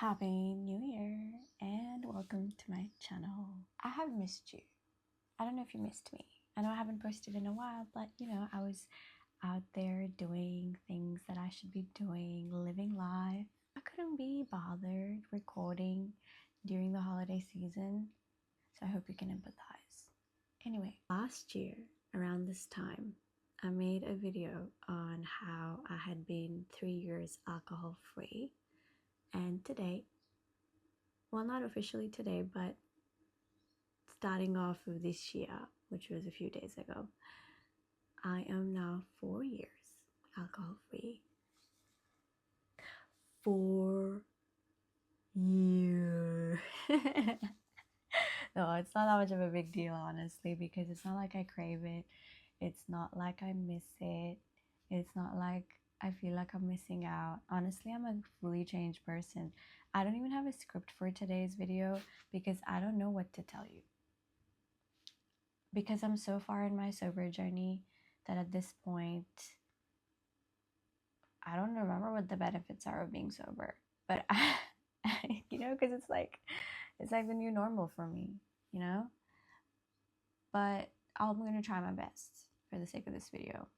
Happy New Year and welcome to my channel. I have missed you. I don't know if you missed me. I know I haven't posted in a while, but I was out there doing things that I should be doing, living life. I couldn't be bothered recording during the holiday season, so I hope you can empathize. Anyway, last year around this time, I made a video on how I had been 3 years alcohol free. And today, well, not officially today, but starting off of this year, which was a few days ago, I am now 4 years alcohol free. 4 years. No, it's not that much of a big deal, honestly, because it's not like I crave it. It's not like I miss it. It's not like I feel like I'm missing out. Honestly, I'm a fully changed person. I don't even have a script for today's video because I don't know what to tell you. Because I'm so far in my sober journey that at this point, I don't remember what the benefits are of being sober. But because it's like the new normal for me, But I'm going to try my best for the sake of this video.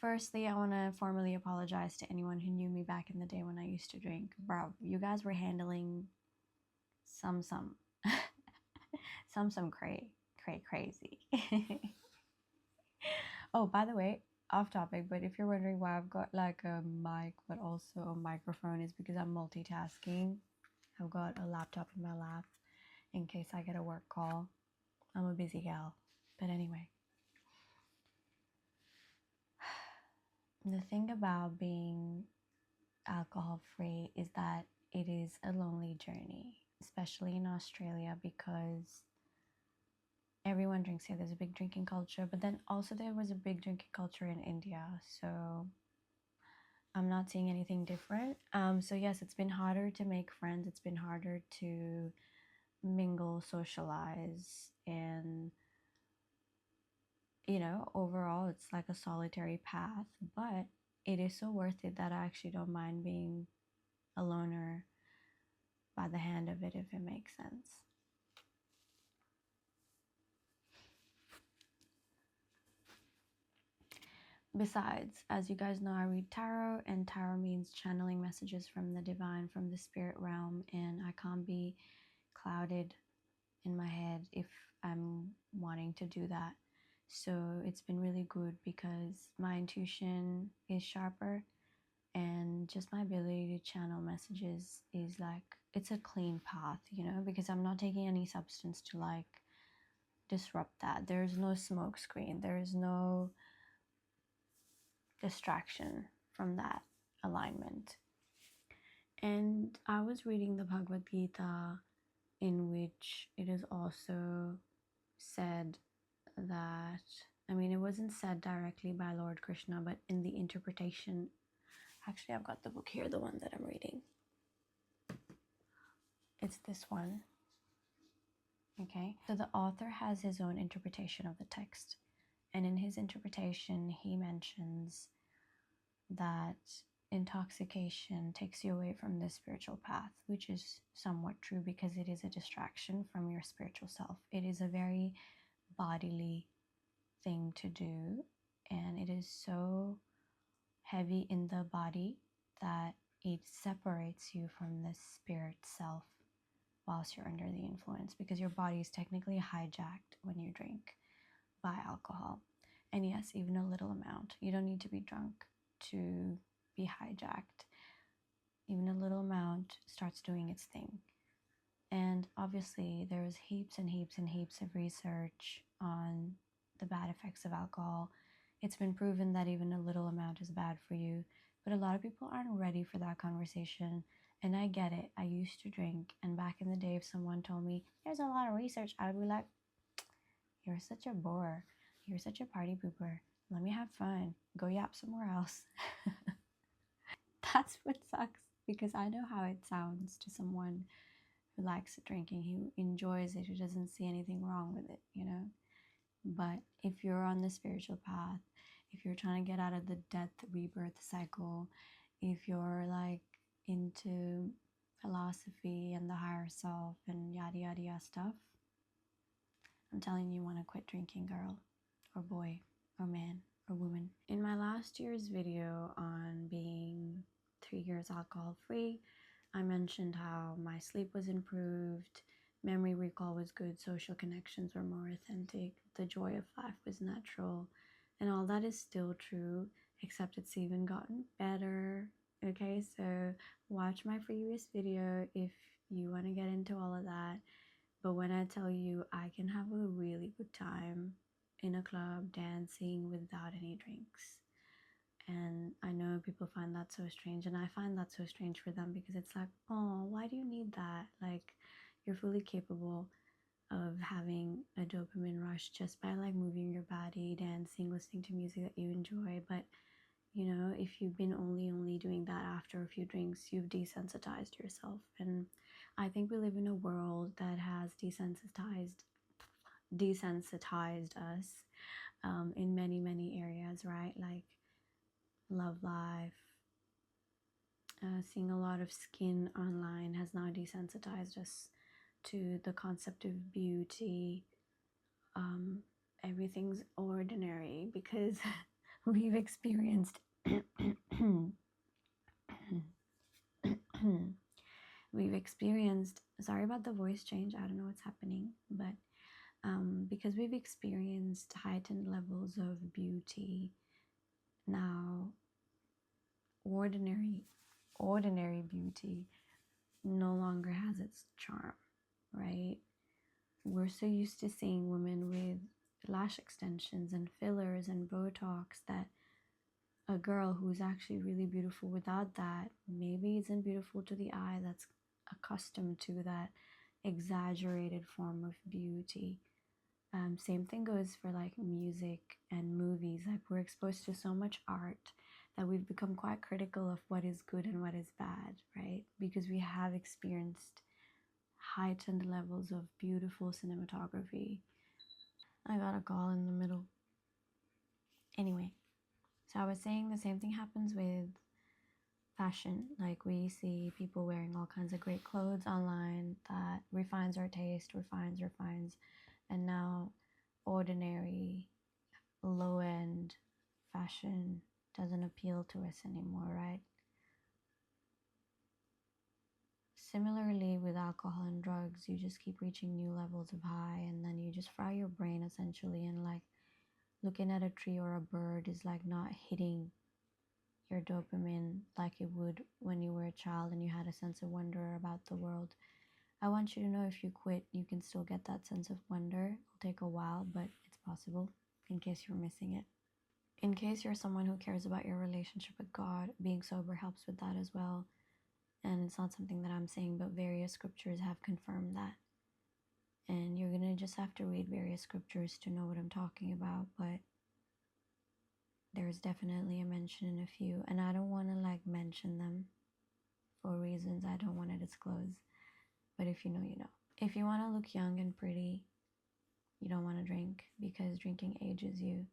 Firstly, I want to formally apologize to anyone who knew me back in the day when I used to drink. Bro, you guys were handling some crazy. Oh, by the way, off topic, but if you're wondering why I've got like a mic but also a microphone, is because I'm multitasking. I've got a laptop in my lap in case I get a work call. I'm a busy gal. But anyway, the thing about being alcohol free is that it is a lonely journey, especially in Australia, because everyone drinks here. There's a big drinking culture, but then also there was a big drinking culture in India, so I'm not seeing anything different. So yes, it's been harder to make friends. It's been harder to mingle, socialize, and overall it's like a solitary path, but it is so worth it that I actually don't mind being a loner by the hand of it, if it makes sense. Besides, as you guys know, I read tarot, and tarot means channeling messages from the divine, from the spirit realm, and I can't be clouded in my head if I'm wanting to do that. So it's been really good because my intuition is sharper, and just my ability to channel messages is like, it's a clean path, because I'm not taking any substance to like disrupt that. There's no smoke screen. There's no distraction from that alignment. And I was reading the Bhagavad Gita, in which it is also said that, it wasn't said directly by Lord Krishna, but in the interpretation, actually I've got the book here, the one that I'm reading. It's this one. Okay, so the author has his own interpretation of the text, and in his interpretation he mentions that intoxication takes you away from the spiritual path, which is somewhat true because it is a distraction from your spiritual self. It is a very bodily thing to do, and it is so heavy in the body that it separates you from the spirit self whilst you're under the influence, because your body is technically hijacked when you drink by alcohol. And yes, even a little amount. You don't need to be drunk to be hijacked. Even a little amount starts doing its thing. And obviously there's heaps and heaps and heaps of research on the bad effects of alcohol. It's been proven that even a little amount is bad for you, but a lot of people aren't ready for that conversation. And I get it. I used to drink, and back in the day, if someone told me there's a lot of research, I would be like, you're such a bore. You're such a party pooper. Let me have fun. Go yap somewhere else. That's what sucks, because I know how it sounds to someone who likes drinking, who enjoys it, who doesn't see anything wrong with it, But if you're on the spiritual path, if you're trying to get out of the death rebirth cycle, if you're like into philosophy and the higher self and yada yada yada stuff, I'm telling you, want to quit drinking, girl or boy or man or woman. In my last year's video on being 3 years alcohol free, I mentioned how my sleep was improved, memory recall was good, social connections were more authentic, the joy of life was natural, and all that is still true, except it's even gotten better. Okay, so watch my previous video if you want to get into all of that. But when I tell you I can have a really good time in a club dancing without any drinks. And I know people find that so strange, and I find that so strange for them because it's like, oh, why do you need that? Like, you're fully capable of having a dopamine rush just by like moving your body, dancing, listening to music that you enjoy. But you know, if you've been only doing that after a few drinks, you've desensitized yourself. And I think we live in a world that has desensitized us in many areas, right? Like love life, seeing a lot of skin online has now desensitized us to the concept of beauty. Everything's ordinary because we've experienced sorry about the voice change, I don't know what's happening, but because we've experienced heightened levels of beauty, now ordinary beauty no longer has its charm, right? We're so used to seeing women with lash extensions and fillers and Botox that a girl who's actually really beautiful without that maybe isn't beautiful to the eye that's accustomed to that exaggerated form of beauty. Same thing goes for like music and movies. Like we're exposed to so much art that we've become quite critical of what is good and what is bad, right? Because we have experienced heightened levels of beautiful cinematography. I got a call in the middle. Anyway, so I was saying the same thing happens with fashion. Like we see people wearing all kinds of great clothes online that refines our taste, refines, and now ordinary, low-end fashion doesn't appeal to us anymore, right? Similarly with alcohol and drugs, you just keep reaching new levels of high, and then you just fry your brain essentially, and like looking at a tree or a bird is like not hitting your dopamine like it would when you were a child and you had a sense of wonder about the world. I want you to know if you quit, you can still get that sense of wonder. It'll take a while, but it's possible, in case you're missing it. In case you're someone who cares about your relationship with God, being sober helps with that as well. And it's not something that I'm saying, but various scriptures have confirmed that. And you're going to just have to read various scriptures to know what I'm talking about, but there's definitely a mention in a few, and I don't want to like mention them for reasons I don't want to disclose, but if you know, you know. If you want to look young and pretty, you don't want to drink because drinking ages you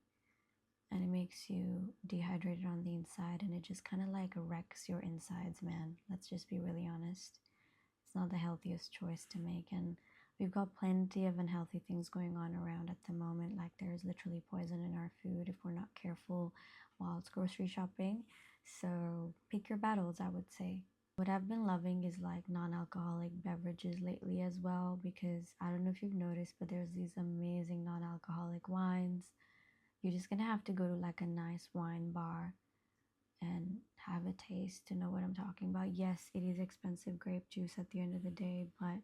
and it makes you dehydrated on the inside, and it just kind of like wrecks your insides, man. Let's just be really honest. It's not the healthiest choice to make, and we've got plenty of unhealthy things going on around at the moment. Like there's literally poison in our food if we're not careful while it's grocery shopping. So pick your battles, I would say. What I've been loving is like non-alcoholic beverages lately as well, because I don't know if you've noticed, but there's these amazing non-alcoholic wines. You're just gonna have to go to like a nice wine bar and have a taste to know what I'm talking about. Yes, it is expensive grape juice at the end of the day, but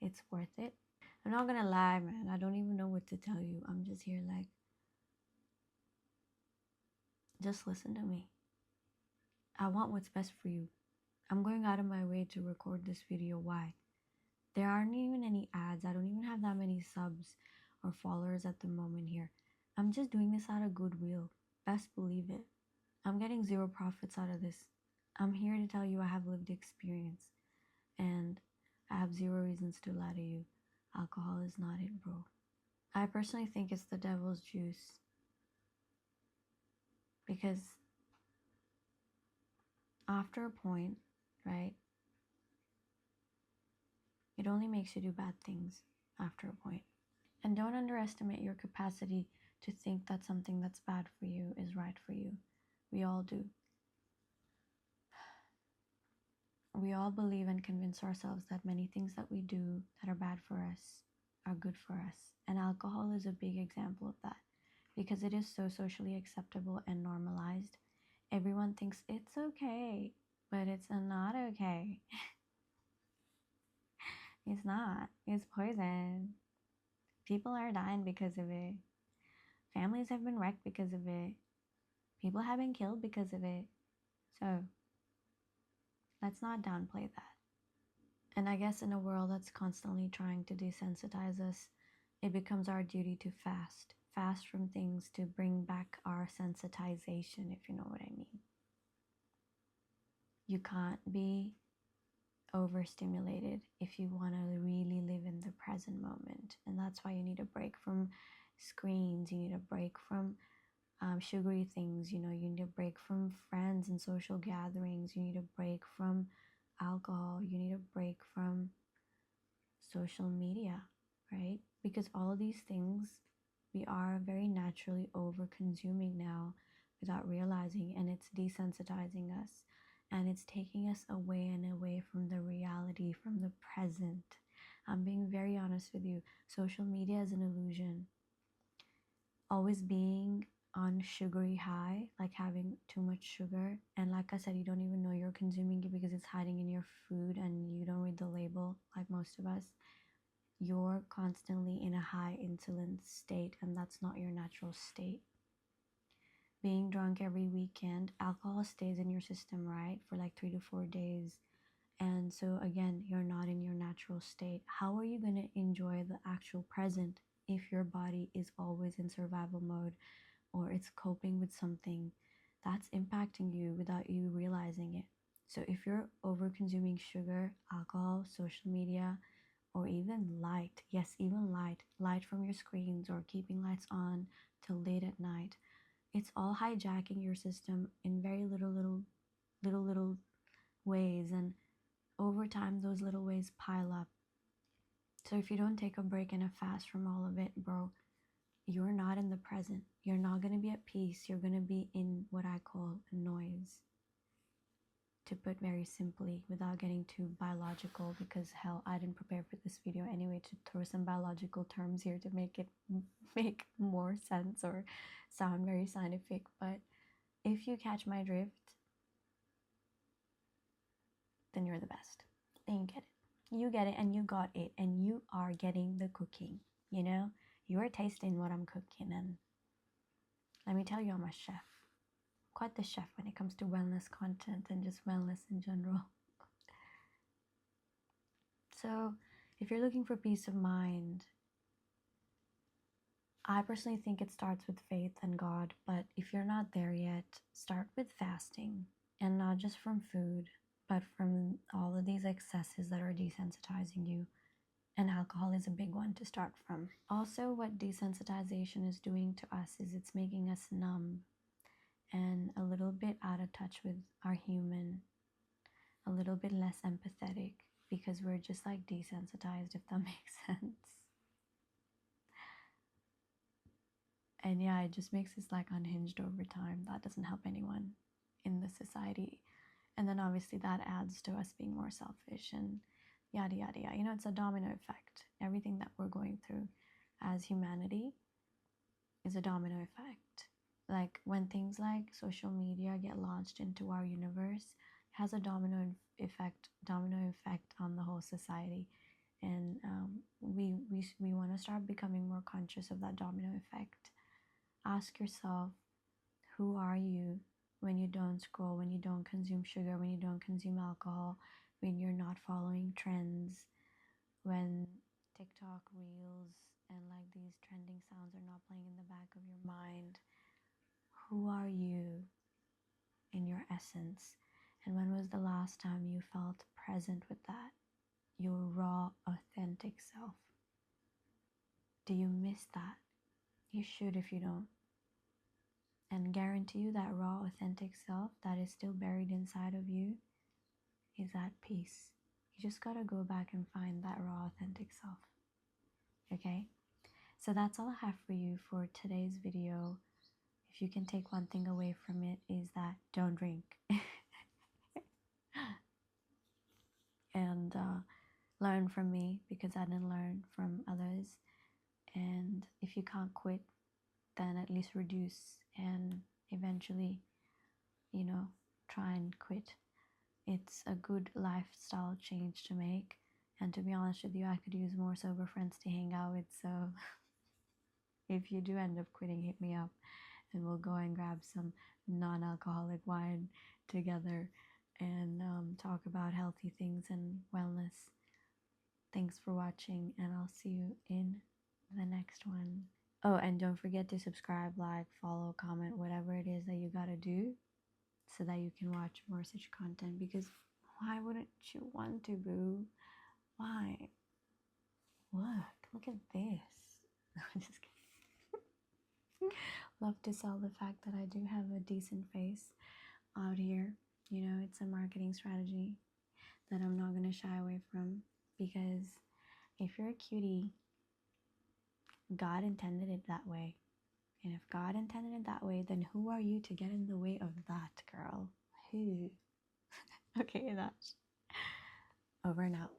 it's worth it. I'm not gonna lie, man. I don't even know what to tell you. I'm just here like, just listen to me. I want what's best for you. I'm going out of my way to record this video. Why? There aren't even any ads. I don't even have that many subs or followers at the moment here. I'm just doing this out of goodwill. Best believe it. I'm getting zero profits out of this. I'm here to tell you I have lived experience, and I have zero reasons to lie to you. Alcohol is not it, bro. I personally think it's the devil's juice, because after a point, right? It only makes you do bad things after a point. And don't underestimate your capacity to think that something that's bad for you is right for you. We all do. We all believe and convince ourselves that many things that we do that are bad for us are good for us. And alcohol is a big example of that because it is so socially acceptable and normalized. Everyone thinks it's okay, but it's not okay. It's not. It's poison. People are dying because of it. Families have been wrecked because of it. People have been killed because of it. So let's not downplay that. And I guess in a world that's constantly trying to desensitize us, it becomes our duty to fast. Fast from things to bring back our sensitization, if you know what I mean. You can't be overstimulated if you want to really live in the present moment. And that's why you need a break from screens. You need a break from sugary things. You need a break from friends and social gatherings. You need a break from alcohol. You need a break from social media, right? Because all of these things we are very naturally over consuming now without realizing, and it's desensitizing us, and it's taking us away and away from the reality, from the present. I'm being very honest with you. Social media is an illusion. Always being on sugary high, like having too much sugar, and like I said, you don't even know you're consuming it because it's hiding in your food and you don't read the label like most of us. You're constantly in a high insulin state, and that's not your natural state. Being drunk every weekend, alcohol stays in your system, right, for like 3 to 4 days. And so again, you're not in your natural state. How are you going to enjoy the actual present if your body is always in survival mode, or it's coping with something that's impacting you without you realizing it? So if you're over consuming sugar, alcohol, social media, or even light, yes, even light from your screens, or keeping lights on till late at night, it's all hijacking your system in very little ways, and over time those little ways pile up. So if you don't take a break and a fast from all of it, bro, you're not in the present. You're not going to be at peace. You're going to be in what I call noise, to put very simply, without getting too biological, because hell, I didn't prepare for this video anyway to throw some biological terms here to make it make more sense or sound very scientific. But if you catch my drift, then you're the best. Then you get it. You get it, and you got it, and you are getting the cooking. You are tasting what I'm cooking, and let me tell you, I'm a chef. Quite the chef when it comes to wellness content and just wellness in general. So if you're looking for peace of mind, I personally think it starts with faith and God. But if you're not there yet, start with fasting, and not just from food, but from all of these excesses that are desensitizing you. And alcohol is a big one to start from. Also, what desensitization is doing to us is it's making us numb and a little bit out of touch with our human, a little bit less empathetic, because we're just like desensitized, if that makes sense. And yeah, it just makes us like unhinged over time. That doesn't help anyone in the society. And then obviously that adds to us being more selfish and yada yada yada. It's a domino effect. Everything that we're going through as humanity is a domino effect. Like when things like social media get launched into our universe, it has a domino effect on the whole society. And we want to start becoming more conscious of that domino effect. Ask yourself, who are you when you don't scroll, when you don't consume sugar, when you don't consume alcohol, when you're not following trends, when TikTok reels and like these trending sounds are not playing in the back of your mind? Who are you in your essence? And when was the last time you felt present with that, your raw, authentic self? Do you miss that? You should if you don't. And guarantee you that raw, authentic self that is still buried inside of you is at peace. You just gotta go back and find that raw, authentic self. Okay? So that's all I have for you for today's video. If you can take one thing away from it, is that don't drink. And learn from me, because I didn't learn from others. And if you can't quit, then at least reduce and eventually, try and quit. It's a good lifestyle change to make. And to be honest with you, I could use more sober friends to hang out with. So if you do end up quitting, hit me up and we'll go and grab some non-alcoholic wine together and talk about healthy things and wellness. Thanks for watching, and I'll see you in the next one. Oh, and don't forget to subscribe, like, follow, comment, whatever it is that you gotta do so that you can watch more such content, because why wouldn't you want to, boo? Why? Look at this. I'm just kidding. Love to sell the fact that I do have a decent face out here. It's a marketing strategy that I'm not going to shy away from, because if you're a cutie, God intended it that way. And if God intended it that way, then who are you to get in the way of that, girl? Who? Okay, that's over and out.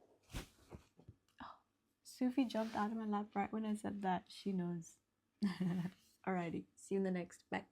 Oh, Sufi jumped out of my lap right when I said that. She knows. Alrighty, see you in the next. Bye.